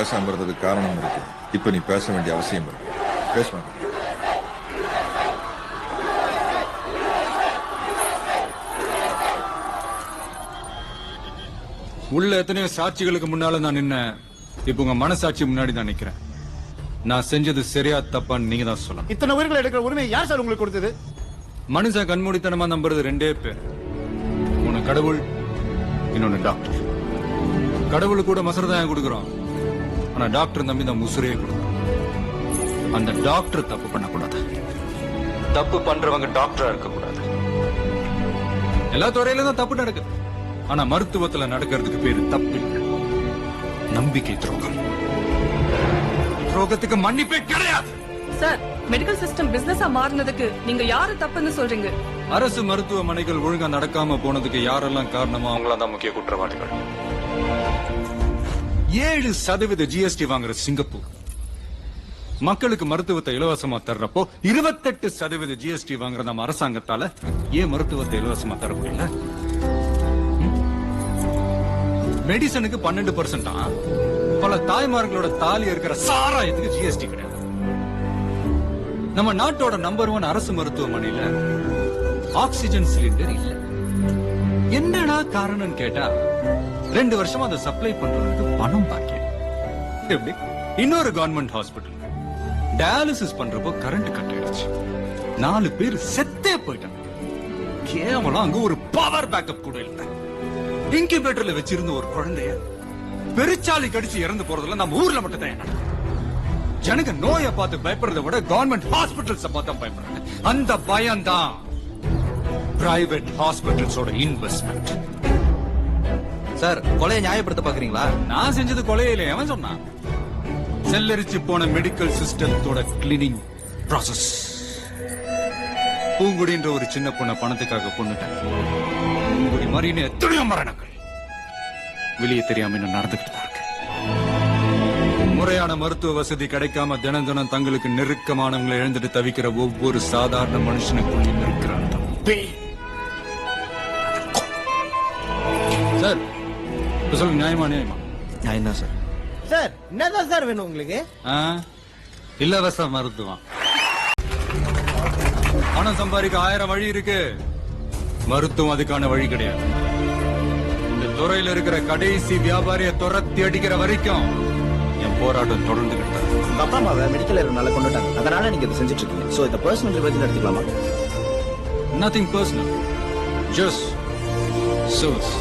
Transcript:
பேசாம இருந்ததுக்கு காரணம் இருக்கு. இப்ப நீ பேச வேண்டிய அவசியம் இருக்கு. பேச மாட்டேன். உள்ள எத்தனையோ சாட்சிகளுக்கு முன்னால நான் நின்ன, இப்ப உங்க மனசாட்சி முன்னாடி தான் நிக்கிறேன். நான் செஞ்சது சரியா தப்பான்னு நீங்க தான் சொல்லணும். இத்தனை உயிர்களை எடுக்கிற உரிமை யார் சார் உங்களுக்கு கொடுத்தது? மனுஷன் கண்மூடித்தனமா நம்புறது ரெண்டே பேர். ஒன்னு கடவுள், இன்னொன்னு டாக்டர். கடவுள் கூட மசரதான் கொடுக்கிறோம், ஆனா டாக்டர் நம்பி தான் முசுரே கொடுக்கிறோம். அந்த டாக்டர் தப்பு பண்ணக்கூடாது. தப்பு பண்றவங்க டாக்டரா இருக்க கூடாது. எல்லா துறையில தான் தப்பு நடக்குது, ஆனா மருத்துவத்துல நடக்கிறதுக்கு பேரு தப்பு இல்லை, நம்பிக்கை துரோகம். துரோகத்துக்கு மன்னிப்பே கிடையாது. சார், மெடிக்கல் சிஸ்டம் பிசினஸா மாறினதுக்கு நீங்க யாரு தப்புன்னு சொல்றீங்க? அரசு மருத்துவமனைகள் ஒழுங்கா நடக்காம போனதுக்கு யாரெல்லாம் காரணமோ அவங்கள தான் முக்கிய குற்றவாளிகள். 7% GST வாங்குற சிங்கப்பூர் மக்களுக்கு மருத்துவத்தை இலவசமா தர்றப்போ 28% GST வாங்குற நம்ம அரசாங்கத்தால ஏன் மருத்துவத்தை இலவசமா தர முடியல? மெடிசனுக்கு 12%. பல தாய்மார்களோட தாலி இருக்கிற சாராயத்துக்கு GST கிடையாது. நம்ம நாட்டோட நம்பர் 1 அரசு மருத்துவமனையில ஆக்சிஜன் சிலிண்டர் இல்ல. என்னடா காரணம் கேட்டா 2 வருஷமா அதை சப்ளை பண்றதுக்கு பணம் பாக்கி. எப்படி? இன்னொரு கவர்மெண்ட் ஹாஸ்பிட்டல் டயாலிசிஸ் பண்றப்போ கரண்ட் கட் ஆயிடுச்சு, 4 பேர் செத்தே போயிட்டாங்க. கேவலம் அங்க ஒரு பவர் பேக்கப் கூட இல்ல. இன்குபேட்டர்ல வச்சிருந்த ஒரு குழந்தைய பெருச்சாலி கடிச்சு இறந்து போறதுல நம்ம ஊர்ல மட்டும் தான். ஜனங்க நோயை பார்த்து பயப்படுறதை விட கவர்மெண்ட் ஹாஸ்பிட்டல்ஸ் பார்த்து பயப்படுறாங்க. அந்த பயம் தான் பிரைவேட் ஹாஸ்பிட்டல்ஸோட இன்வெஸ்ட்மெண்ட். சார், கொலையை நியாயப்படுத்த பாக்குறீங்களா? நான் செஞ்சது கொலையில எவன் சொன்னான்? செல்லரிச்சு போன மெடிக்கல் சிஸ்டத்தோட கிளீனிங் ப்ராசஸ். பூங்குடின்ற ஒரு சின்ன பொண்ண பணத்துக்காக கொண்டுட்டேன். பூங்குடி மாதிரின்னு எத்தனையோ மரணங்கள் வெளியே தெரியாம இன்னும் நடந்துகிட்டு தான் இருக்கு. முறையான மருத்துவ வசதி கிடைக்காம தினம் தினம் தங்களுக்கு நெருக்கமானவங்களை இழந்துட்டு தவிக்கிற ஒவ்வொரு சாதாரண மனுஷனுக்குள்ளேயும் இருக்கிறான் சார். சொல்லுங்க, நியாயமா? நியாயம் தான் சார். சார், என்னதான் சார் வேணும் உங்களுக்கு? இலவச மருத்துவம். பணம் சம்பாதிக்க 1000 வழி இருக்கு, மருத்துவம் அதுக்கான வழி கிடையாது. இந்த துறையில இருக்கிற கடைசி வியாபாரியை துரத்தி அடிக்கிற வரைக்கும் என் போராட்டம் தொடர்ந்துகிட்டு இருக்கு. உங்க அப்பா அம்மாவை மெடிக்கல் எரர் கொண்டுட்டாங்க, அதனால நீங்க இதை செஞ்சுட்டு இருக்கீங்க. சோ இத பர்சனல் பத்தி எடுத்துக்கலாமா? Nothing personal, just service.